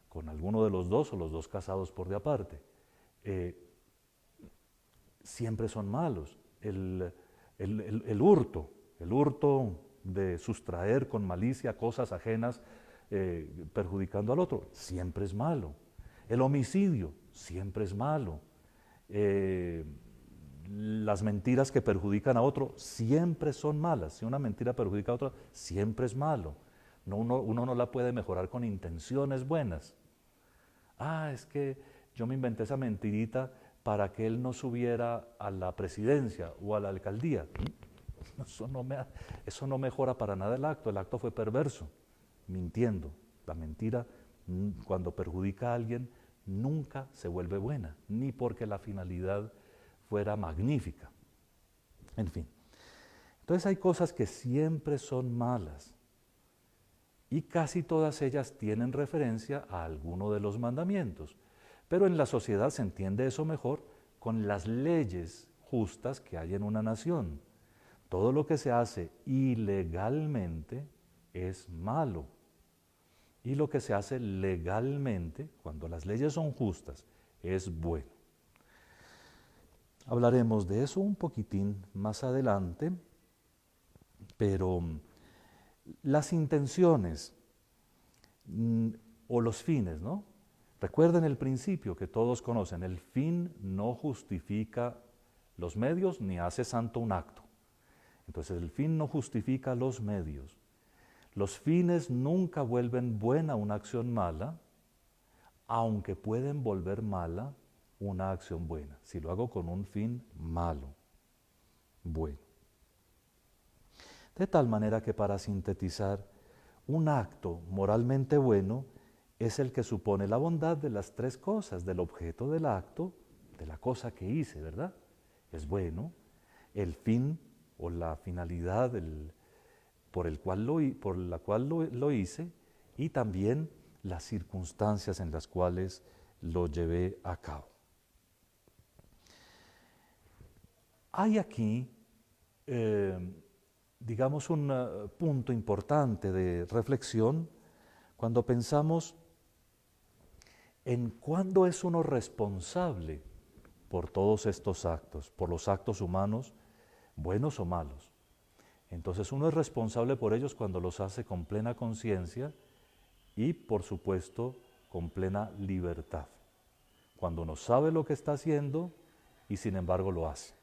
con alguno de los dos o los dos casados por de aparte. Siempre son malos. El hurto de sustraer con malicia cosas ajenas perjudicando al otro, siempre es malo. El homicidio, siempre es malo. Las mentiras que perjudican a otro, siempre son malas. Si una mentira perjudica a otro, siempre es malo. Uno no la puede mejorar con intenciones buenas. Es que yo me inventé esa mentirita para que él no subiera a la presidencia o a la alcaldía. Eso no mejora para nada el acto fue perverso, mintiendo. La mentira, cuando perjudica a alguien, nunca se vuelve buena, ni porque la finalidad fuera magnífica. En fin, entonces hay cosas que siempre son malas y casi todas ellas tienen referencia a alguno de los mandamientos. Pero en la sociedad se entiende eso mejor con las leyes justas que hay en una nación. Todo lo que se hace ilegalmente es malo. Y lo que se hace legalmente, cuando las leyes son justas, es bueno. Hablaremos de eso un poquitín más adelante, pero las intenciones o los fines, ¿no? Recuerden el principio que todos conocen, el fin no justifica los medios ni hace santo un acto. Entonces el fin no justifica los medios. Los fines nunca vuelven buena una acción mala, aunque pueden volver mala una acción buena, si lo hago con un fin malo. Bueno. De tal manera que para sintetizar, un acto moralmente bueno es el que supone la bondad de las tres cosas, del objeto del acto, de la cosa que hice, ¿verdad? Es bueno, el fin o la finalidad por la cual lo hice, y también las circunstancias en las cuales lo llevé a cabo. Hay aquí, digamos, un punto importante de reflexión cuando pensamos en cuándo es uno responsable por todos estos actos, por los actos humanos, buenos o malos. Entonces uno es responsable por ellos cuando los hace con plena conciencia y, por supuesto, con plena libertad. Cuando uno sabe lo que está haciendo y sin embargo lo hace.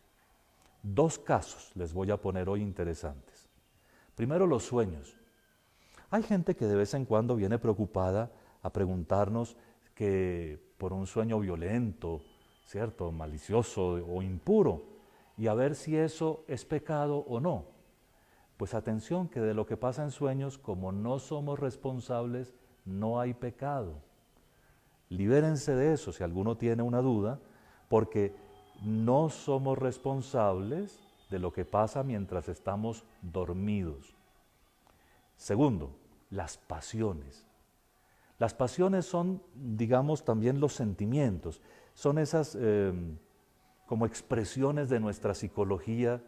Dos casos les voy a poner hoy interesantes. Primero, los sueños. Hay gente que de vez en cuando viene preocupada a preguntarnos que por un sueño violento, ¿cierto?, malicioso o impuro, y a ver si eso es pecado o no. Pues atención, que de lo que pasa en sueños, como no somos responsables, no hay pecado. Libérense de eso si alguno tiene una duda, porque no somos responsables de lo que pasa mientras estamos dormidos. Segundo, las pasiones. Las pasiones son, digamos, también los sentimientos. Son esas como expresiones de nuestra psicología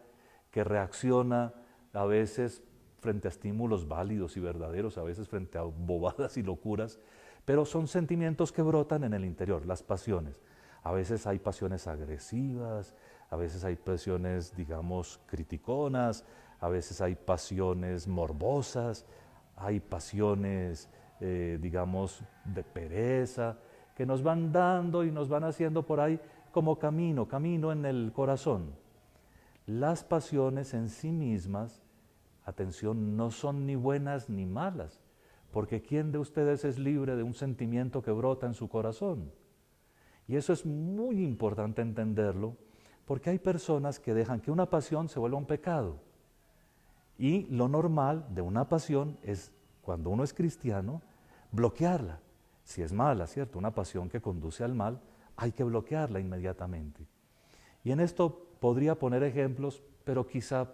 que reacciona a veces frente a estímulos válidos y verdaderos, a veces frente a bobadas y locuras, pero son sentimientos que brotan en el interior, las pasiones. A veces hay pasiones agresivas, a veces hay pasiones, digamos, criticonas, a veces hay pasiones morbosas, hay pasiones, digamos, de pereza, que nos van dando y nos van haciendo por ahí como camino en el corazón. Las pasiones en sí mismas, atención, no son ni buenas ni malas, porque ¿quién de ustedes es libre de un sentimiento que brota en su corazón? Y eso es muy importante entenderlo, porque hay personas que dejan que una pasión se vuelva un pecado. Y lo normal de una pasión es, cuando uno es cristiano, bloquearla. Si es mala, ¿cierto?, una pasión que conduce al mal, hay que bloquearla inmediatamente. Y en esto podría poner ejemplos, pero quizá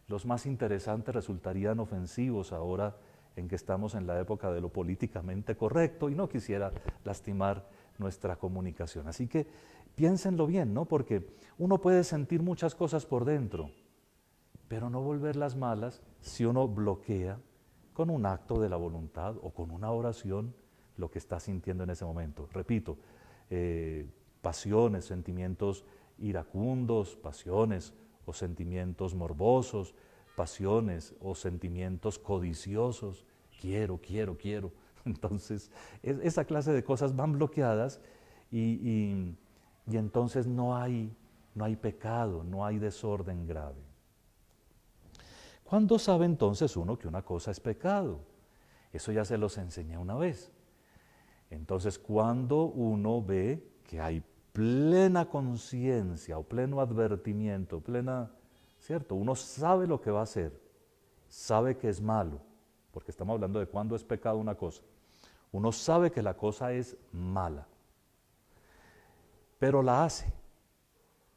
los más interesantes resultarían ofensivos ahora en que estamos en la época de lo políticamente correcto y no quisiera lastimar nuestra comunicación. Así que piénsenlo bien, ¿no? Porque uno puede sentir muchas cosas por dentro, pero no volverlas malas si uno bloquea con un acto de la voluntad o con una oración lo que está sintiendo en ese momento. Repito, pasiones, sentimientos iracundos, pasiones o sentimientos morbosos, pasiones o sentimientos codiciosos, quiero. Entonces, esa clase de cosas van bloqueadas y entonces no hay pecado, no hay desorden grave. ¿Cuándo sabe entonces uno que una cosa es pecado? Eso ya se los enseñé una vez. Entonces, cuando uno ve que hay plena conciencia o pleno advertimiento, ¿cierto? Uno sabe lo que va a hacer, sabe que es malo, porque estamos hablando de cuándo es pecado una cosa. Uno sabe que la cosa es mala, pero la hace,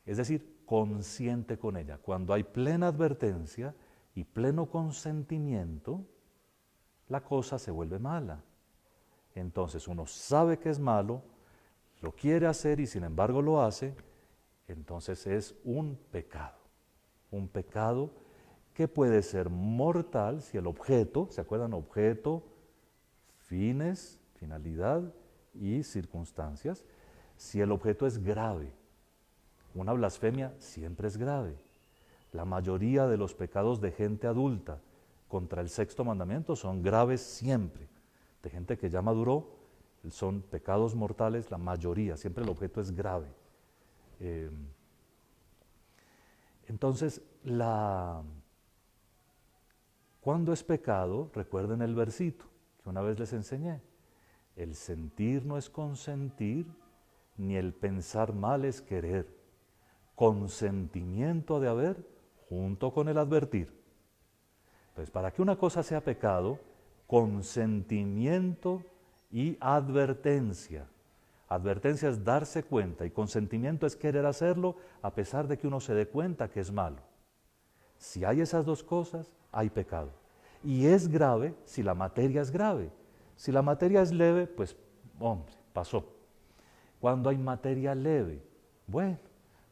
es decir, consciente con ella. Cuando hay plena advertencia y pleno consentimiento, la cosa se vuelve mala. Entonces uno sabe que es malo, lo quiere hacer y sin embargo lo hace, entonces es un pecado. Un pecado que puede ser mortal si el objeto, ¿se acuerdan? Objeto, fines, finalidad y circunstancias. Si el objeto es grave, una blasfemia siempre es grave. La mayoría de los pecados de gente adulta contra el sexto mandamiento son graves siempre. De gente que ya maduró, son pecados mortales, la mayoría, siempre el objeto es grave. Entonces, ¿cuándo es pecado? Recuerden el versito que una vez les enseñé. El sentir no es consentir, ni el pensar mal es querer. Consentimiento ha de haber junto con el advertir. Entonces, para que una cosa sea pecado, consentimiento y advertencia. Advertencia es darse cuenta y consentimiento es querer hacerlo a pesar de que uno se dé cuenta que es malo. Si hay esas dos cosas, hay pecado. Y es grave si la materia es grave. Si la materia es leve, pues, hombre, pasó. Cuando hay materia leve, bueno,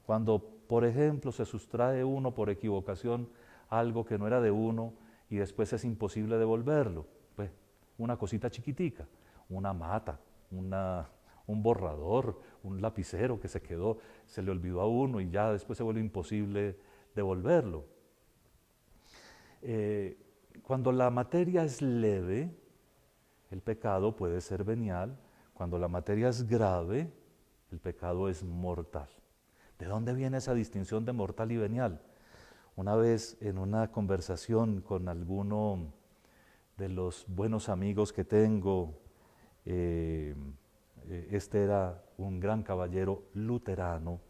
cuando, por ejemplo, se sustrae uno por equivocación algo que no era de uno y después es imposible devolverlo, pues, una cosita chiquitica, una mata, un borrador, un lapicero que se quedó, se le olvidó a uno y ya después se vuelve imposible devolverlo. Cuando la materia es leve, el pecado puede ser venial. Cuando la materia es grave, el pecado es mortal. ¿De dónde viene esa distinción de mortal y venial? Una vez en una conversación con alguno de los buenos amigos que tengo, este era un gran caballero luterano,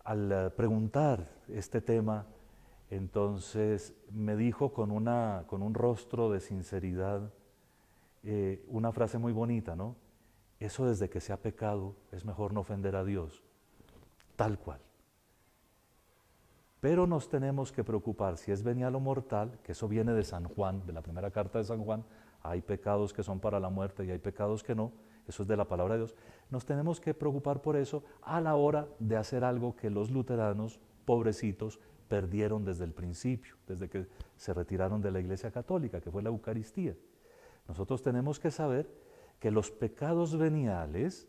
al preguntar este tema, entonces me dijo con un rostro de sinceridad una frase muy bonita, ¿no? Eso desde que sea pecado es mejor no ofender a Dios, tal cual. Pero nos tenemos que preocupar si es venial o mortal, que eso viene de San Juan, de la primera carta de San Juan. Hay pecados que son para la muerte y hay pecados que no, eso es de la palabra de Dios. Nos tenemos que preocupar por eso a la hora de hacer algo que los luteranos, pobrecitos, perdieron desde el principio, desde que se retiraron de la Iglesia Católica, que fue la Eucaristía. Nosotros tenemos que saber que los pecados veniales,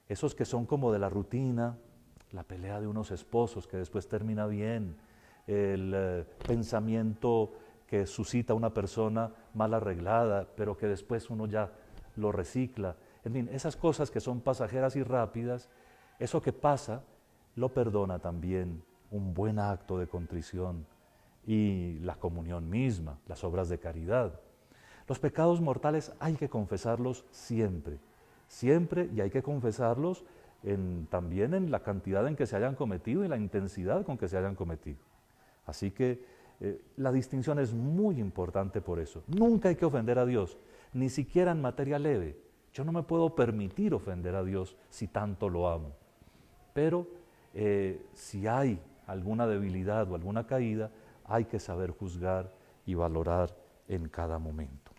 esos que son como de la rutina, la pelea de unos esposos que después termina bien, el pensamiento que suscita una persona mal arreglada, pero que después uno ya lo recicla. En fin, esas cosas que son pasajeras y rápidas, eso que pasa, lo perdona también un buen acto de contrición y la comunión misma, las obras de caridad. Los pecados mortales hay que confesarlos siempre, siempre, y hay que confesarlos también en la cantidad en que se hayan cometido y la intensidad con que se hayan cometido. Así que la distinción es muy importante por eso. Nunca hay que ofender a Dios, ni siquiera en materia leve. Yo no me puedo permitir ofender a Dios si tanto lo amo. Pero si hay alguna debilidad o alguna caída, hay que saber juzgar y valorar en cada momento.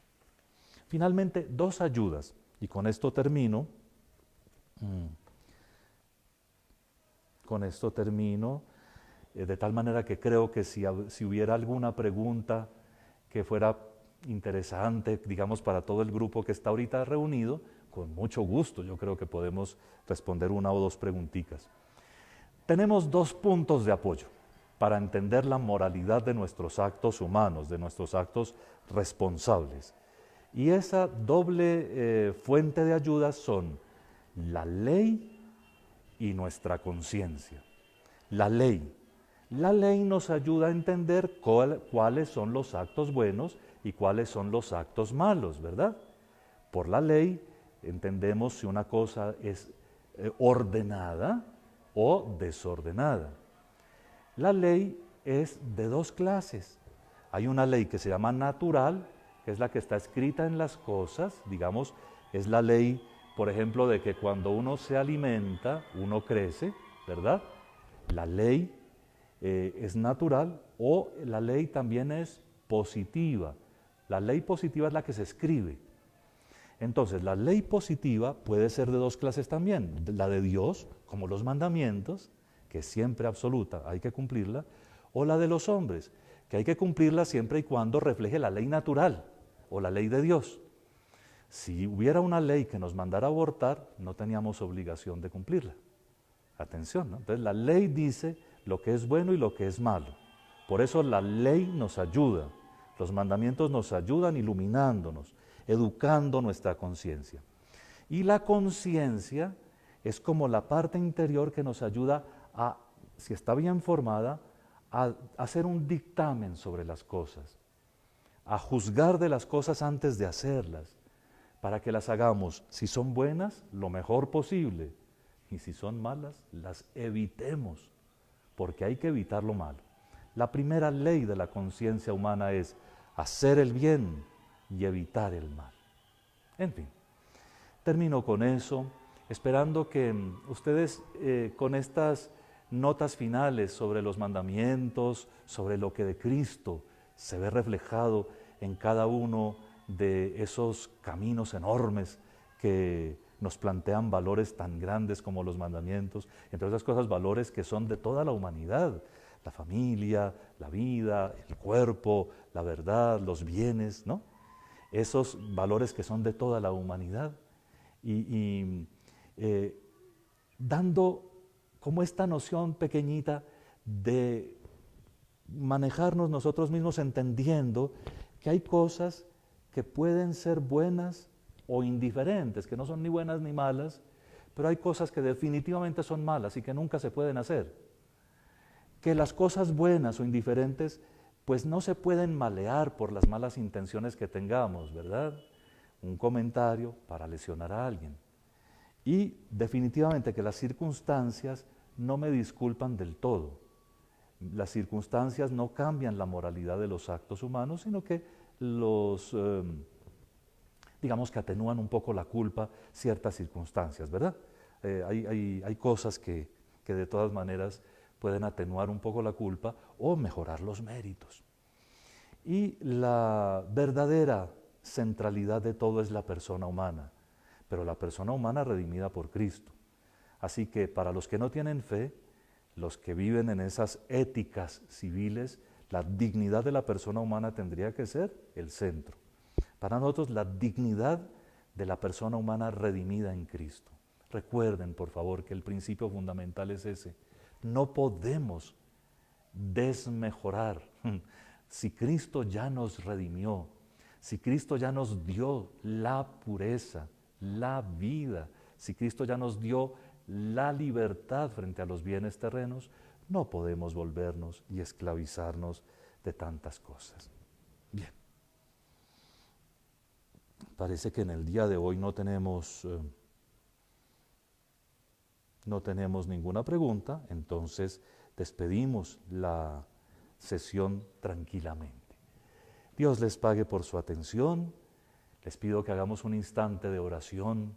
Finalmente, dos ayudas, y con esto termino. De tal manera que creo que si hubiera alguna pregunta que fuera interesante, digamos, para todo el grupo que está ahorita reunido, con mucho gusto yo creo que podemos responder una o dos preguntitas. Tenemos dos puntos de apoyo para entender la moralidad de nuestros actos humanos, de nuestros actos responsables. Y esa doble fuente de ayuda son la ley y nuestra conciencia. La ley nos ayuda a entender cuáles son los actos buenos y cuáles son los actos malos, ¿verdad? Por la ley entendemos si una cosa es ordenada o desordenada. La ley es de dos clases. Hay una ley que se llama natural, que es la que está escrita en las cosas, digamos, es la ley, por ejemplo, de que cuando uno se alimenta, uno crece, ¿verdad? La ley es natural, o la ley también es positiva. La ley positiva es la que se escribe. Entonces, la ley positiva puede ser de dos clases también, la de Dios, como los mandamientos, que es siempre absoluta, hay que cumplirla, o la de los hombres, que hay que cumplirla siempre y cuando refleje la ley natural o la ley de Dios. Si hubiera una ley que nos mandara a abortar, no teníamos obligación de cumplirla. Atención, ¿no? Entonces la ley dice lo que es bueno y lo que es malo. Por eso la ley nos ayuda, los mandamientos nos ayudan iluminándonos, educando nuestra conciencia. Y la conciencia es como la parte interior que nos ayuda a, si está bien formada, a hacer un dictamen sobre las cosas, a juzgar de las cosas antes de hacerlas, para que las hagamos, si son buenas, lo mejor posible, y si son malas, las evitemos, porque hay que evitar lo malo. La primera ley de la conciencia humana es hacer el bien y evitar el mal. En fin, termino con eso, esperando que ustedes con estas notas finales sobre los mandamientos, sobre lo que de Cristo se ve reflejado en cada uno de esos caminos enormes que nos plantean valores tan grandes como los mandamientos, entre otras cosas valores que son de toda la humanidad, la familia, la vida, el cuerpo, la verdad, los bienes, ¿no? Esos valores que son de toda la humanidad y dando como esta noción pequeñita de manejarnos nosotros mismos entendiendo que hay cosas que pueden ser buenas o indiferentes, que no son ni buenas ni malas, pero hay cosas que definitivamente son malas y que nunca se pueden hacer. Que las cosas buenas o indiferentes pues no se pueden malear por las malas intenciones que tengamos, ¿verdad? Un comentario para lesionar a alguien. Y definitivamente que las circunstancias no me disculpan del todo. Las circunstancias no cambian la moralidad de los actos humanos, sino que digamos que atenúan un poco la culpa ciertas circunstancias, ¿verdad? Hay cosas que de todas maneras pueden atenuar un poco la culpa o mejorar los méritos. Y la verdadera centralidad de todo es la persona humana, pero la persona humana redimida por Cristo. Así que para los que no tienen fe, los que viven en esas éticas civiles, la dignidad de la persona humana tendría que ser el centro. Para nosotros la dignidad de la persona humana redimida en Cristo. Recuerden, por favor, que el principio fundamental es ese. No podemos desmejorar. Si Cristo ya nos redimió, si Cristo ya nos dio la pureza, la vida, si Cristo ya nos dio la libertad frente a los bienes terrenos, no podemos volvernos y esclavizarnos de tantas cosas. Bien. Parece que en el día de hoy no tenemos ninguna pregunta, entonces despedimos la sesión tranquilamente. Dios les pague por su atención. Les pido que hagamos un instante de oración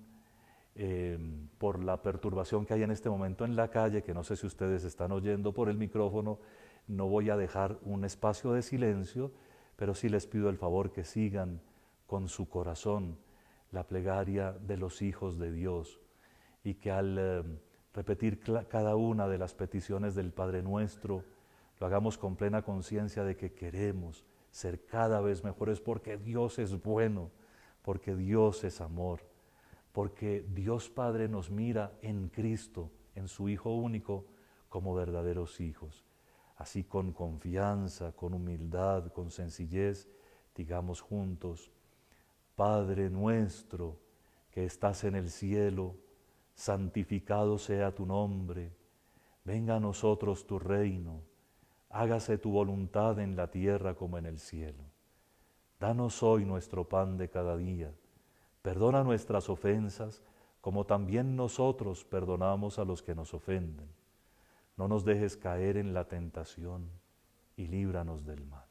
por la perturbación que hay en este momento en la calle, que no sé si ustedes están oyendo por el micrófono. No voy a dejar un espacio de silencio, pero sí les pido el favor que sigan con su corazón la plegaria de los hijos de Dios y que al repetir cada una de las peticiones del Padre Nuestro, lo hagamos con plena conciencia de que queremos ser cada vez mejores porque Dios es bueno, porque Dios es amor, porque Dios Padre nos mira en Cristo, en su Hijo único, como verdaderos hijos. Así con confianza, con humildad, con sencillez, digamos juntos: Padre nuestro que estás en el cielo, santificado sea tu nombre, venga a nosotros tu reino, hágase tu voluntad en la tierra como en el cielo. Danos hoy nuestro pan de cada día, perdona nuestras ofensas como también nosotros perdonamos a los que nos ofenden. No nos dejes caer en la tentación y líbranos del mal.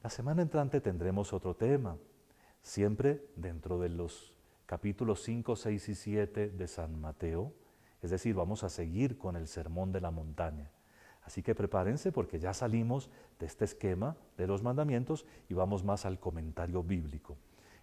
La semana entrante tendremos otro tema, siempre dentro de los capítulos 5, 6 y 7 de San Mateo, es decir, vamos a seguir con el Sermón de la Montaña. Así que prepárense porque ya salimos de este esquema de los mandamientos y vamos más al comentario bíblico.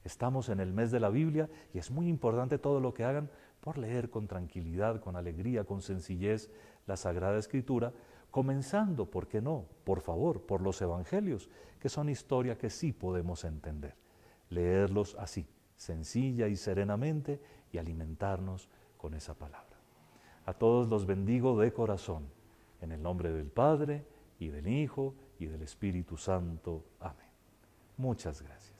Estamos en el mes de la Biblia y es muy importante todo lo que hagan por leer con tranquilidad, con alegría, con sencillez la Sagrada Escritura, comenzando, ¿por qué no?, por favor, por los Evangelios, que son historia que sí podemos entender. Leerlos así, sencilla y serenamente, y alimentarnos con esa palabra. A todos los bendigo de corazón, en el nombre del Padre, y del Hijo, y del Espíritu Santo. Amén. Muchas gracias.